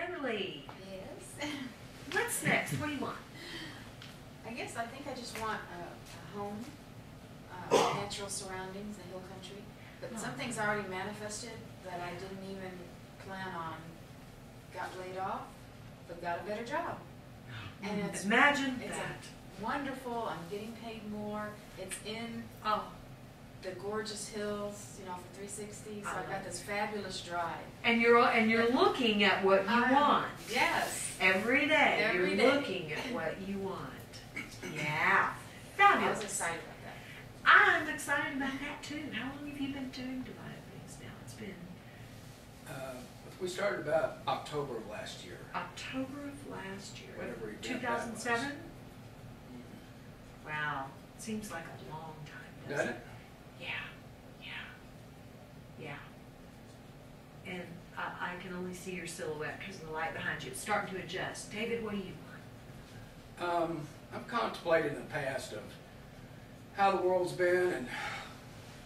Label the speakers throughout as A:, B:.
A: Beverly,
B: Yes.
A: what's next? What do you want?
B: I guess I think I just want a home, natural surroundings, the hill country. But some things already manifested that I didn't even plan on. Got laid off, but got a better job. And it's
A: Imagine
B: it's
A: that.
B: wonderful. I'm getting paid more. It's in the gorgeous hills, you know, for 360. So I've got this fabulous drive.
A: And you're looking at what you want.
B: Yes.
A: Every day you're looking at what you want. Yeah. Fabulous.
B: I was excited about that.
A: I'm excited about that too. How long have you been doing Divine Openings now? It's been
C: we started about October of last year.
A: October of last year.
C: Whatever event
A: 2007?
C: that was.
A: Wow. Seems like a long time,
C: Does
A: doesn't
C: it?
A: Yeah. And I can only see your silhouette because of the light behind you. It's starting to adjust. David, what do you want?
C: I've contemplated in the past of how the world's been and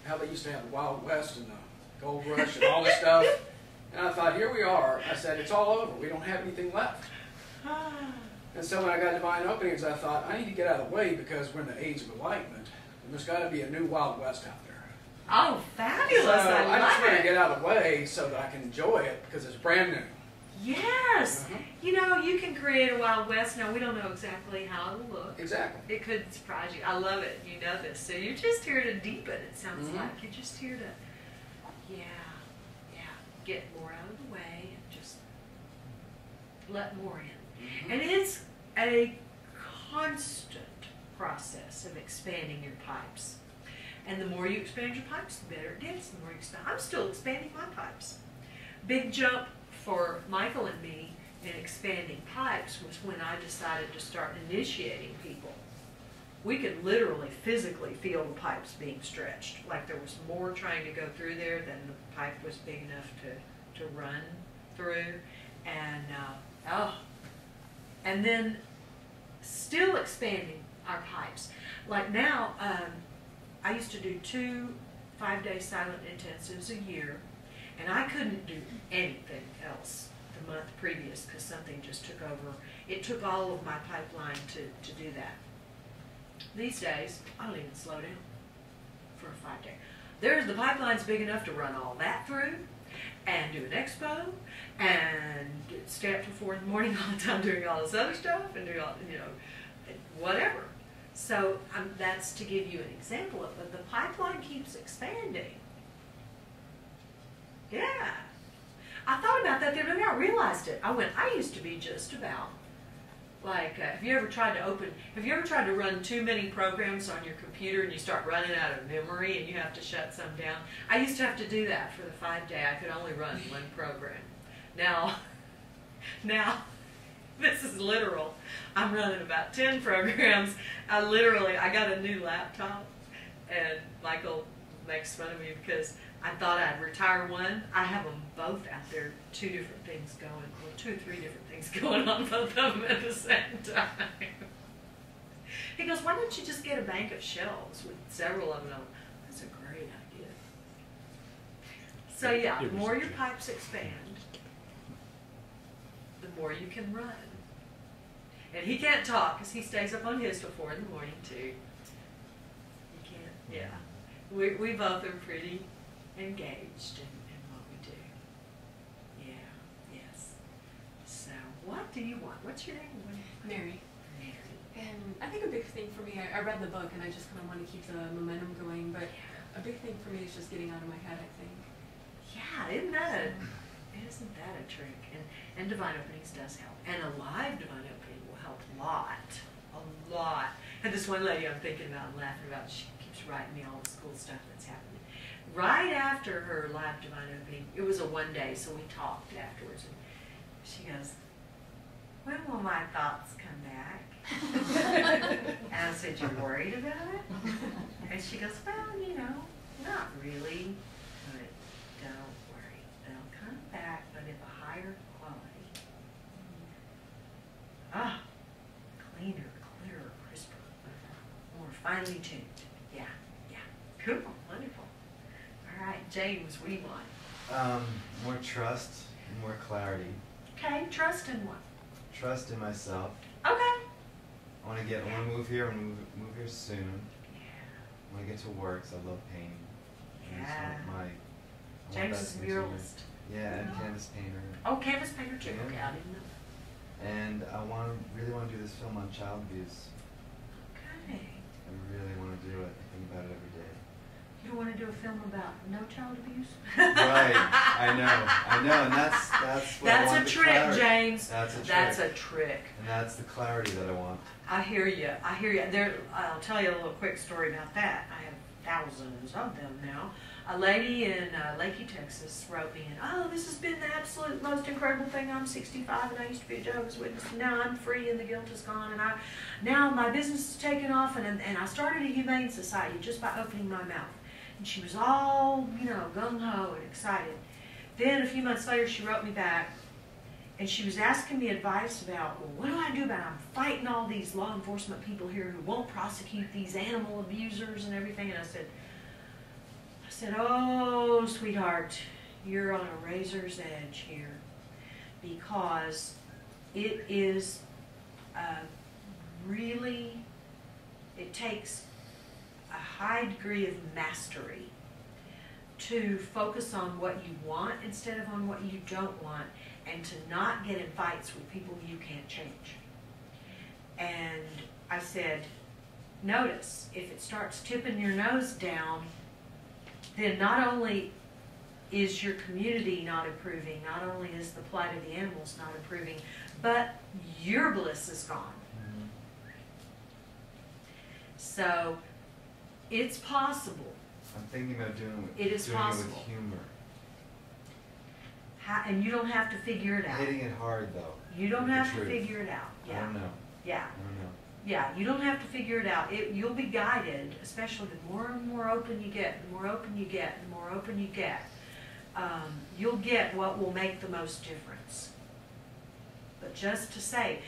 C: how they used to have the Wild West and the gold rush and all this stuff. And I thought, here we are. I said, it's all over. We don't have anything left. And so when I got Divine Openings, I thought, I need to get out of the way because we're in the age of Enlightenment. And there's got to be a new Wild West out there.
A: Oh, fabulous.
C: So I just want
A: love
C: to
A: it.
C: get out of the way so that I can enjoy it because it's brand new.
A: Yes. You know, you can create a Wild West. Now, we don't know exactly how it'll look.
C: Exactly.
A: It could surprise you. I love it. You know this. So you're just here to deepen, it sounds like. You're just here to, get more out of the way and just let more in. And it's a constant process of expanding your pipes. And the more you expand your pipes, the better it gets. The more you expand. I'm still expanding my pipes. Big jump for Michael and me in expanding pipes was when I decided to start initiating people. We could literally, physically feel the pipes being stretched. Like there was more trying to go through there than the pipe was big enough to run through. And, and then still expanding our pipes. Like now, I used to do 2 5-day silent intensives a year, and I couldn't do anything else the month previous because something just took over. It took all of my pipeline to do that. These days, I don't even slow down for a 5-day. The pipeline's big enough to run all that through and do an expo and stay up till 4 in the morning all the time doing all this other stuff and do all, whatever. So that's to give you an example of it. The pipeline keeps expanding. Yeah. I thought about that the other day. I realized it. I used to be just about like, have you ever tried to run too many programs on your computer and you start running out of memory and you have to shut some down? I used to have to do that for the 5-day. I could only run 1 program. Now, this is literal. I'm running about 10 programs. I got a new laptop, and Michael makes fun of me because I thought I'd retire one. I have them both out there, 2 different things going, well, 2 or 3 different things going on both of them at the same time. He goes, why don't you just get a bank of shelves with several of them? That's a great idea. So yeah, the more your pipes expand, the more you can run. And he can't talk because he stays up on his till 4 in the morning too. He can't, yeah. We both are pretty engaged in what we do. Yeah, yes. So what do you want? What's your name?
D: Mary.
A: Mary.
D: And I think a big thing for me, I read the book and I just kind of want to keep the momentum going, but a big thing for me is just getting out of my head, I think.
A: Yeah, isn't that a trick? And Divine Openings does help. And a live Divine Opening will help a lot. And this one lady I'm thinking about and laughing about, she keeps writing me all this cool stuff that's happening. Right after her live Divine Opening, it was a 1-day, so we talked afterwards. And she goes, when will my thoughts come back? And I said, you're worried about it? And she goes, well, not really. But don't worry. They'll come back, but of a higher quality. Cleaner, clearer, crisper, more finely tuned. Yeah. Cool, wonderful. All right, James, what do you want?
E: More trust, more clarity.
A: Okay, trust in what?
E: Trust in myself.
A: Okay.
E: I want to move here. I want to move here soon. I want to get to work, so I love painting. And so
A: Yeah.
E: I
A: James
E: want
A: is
E: that
A: a
E: to continue.
A: muralist.
E: Yeah, and canvas painter.
A: Oh, canvas painter too.
E: Yeah.
A: Okay, I didn't know
E: And I really want to do this film on child abuse.
A: that. Okay.
E: I really want to do it. I think about it every day.
A: You don't want to do a film about no child abuse?
E: Right. I know, and that's what I
A: That's
E: want
A: a
E: the
A: trick,
E: clarity.
A: James.
E: That's a trick.
A: That's a trick.
E: And that's the clarity that I want.
A: I hear you. I hear you. I'll tell you a little quick story about that. I have thousands of them now. A lady in Lakey, Texas wrote me, oh, this has been the absolute most incredible thing. I'm 65 and I used to be a Jehovah's Witness. And now I'm free and the guilt is gone. And now my business is taken off and I started a humane society just by opening my mouth. And she was all, gung-ho and excited. Then a few months later, she wrote me back. And she was asking me advice about, well, what do I do about it? I'm fighting all these law enforcement people here who won't prosecute these animal abusers and everything. And I said, oh, sweetheart, you're on a razor's edge here because it is it takes a high degree of mastery to focus on what you want instead of on what you don't want, and to not get in fights with people you can't change. And I said, notice, if it starts tipping your nose down, then not only is your community not improving, not only is the plight of the animals not improving, but your bliss is gone. So, it's possible.
E: I'm thinking about doing
A: It is possible.
E: with humor.
A: And you don't have to figure it out.
E: Hitting it hard, though.
A: You don't
E: with the
A: have to
E: truth.
A: figure it out.
E: I
A: Yeah.
E: don't know.
A: Yeah.
E: I don't know.
A: Yeah, you don't have to figure it out. You'll be guided, especially the more and more open you get, the more open you get, the more open you get. You'll get what will make the most difference. But just to say,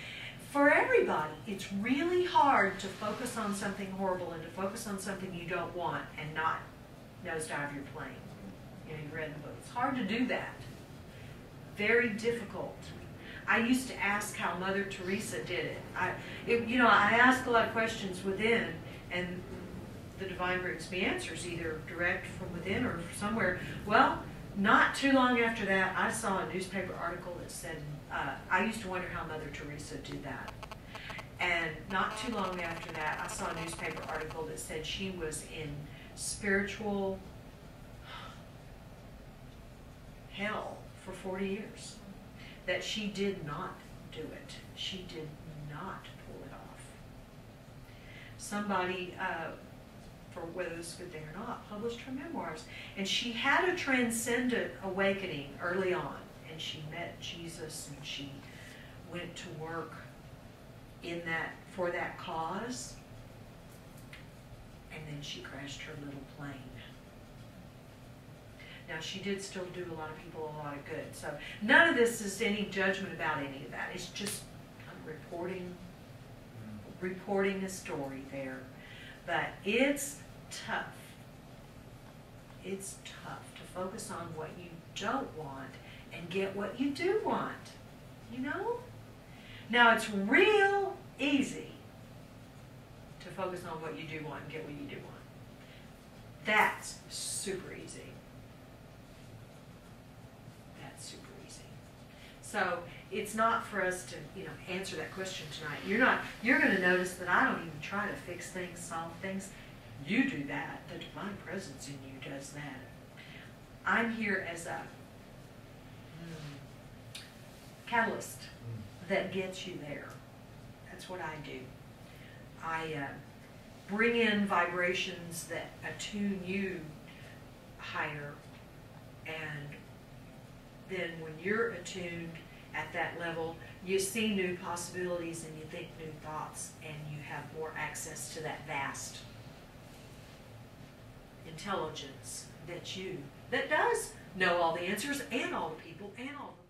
A: for everybody, it's really hard to focus on something horrible and to focus on something you don't want and not nosedive your plane. You read the book. It's hard to do that. Very difficult. I used to ask how Mother Teresa did it. I ask a lot of questions within, and the divine brings me answers, either direct from within or somewhere. Well, not too long after that, I saw a newspaper article that said, I used to wonder how Mother Teresa did that. And not too long after that, I saw a newspaper article that said she was in spiritual hell for 40 years. That she did not do it. She did not pull it off. Somebody, for whether this is a good thing or not, published her memoirs. And she had a transcendent awakening early on. And she met Jesus and she went to work for that cause. And then she crashed her little plane. Now, she did still do a lot of people a lot of good. So none of this is any judgment about any of that. It's just reporting a story there. But it's tough. It's tough to focus on what you don't want and get what you do want. You know? Now, it's real easy to focus on what you do want and get what you do want. That's super easy. Super easy. So it's not for us to, answer that question tonight. You're going to notice that I don't even try to fix things, solve things. You do that. The divine presence in you does that. I'm here as a catalyst that gets you there. That's what I do. I bring in vibrations that attune you higher, and then when you're attuned at that level, you see new possibilities and you think new thoughts, and you have more access to that vast intelligence that does know all the answers and all the people and all the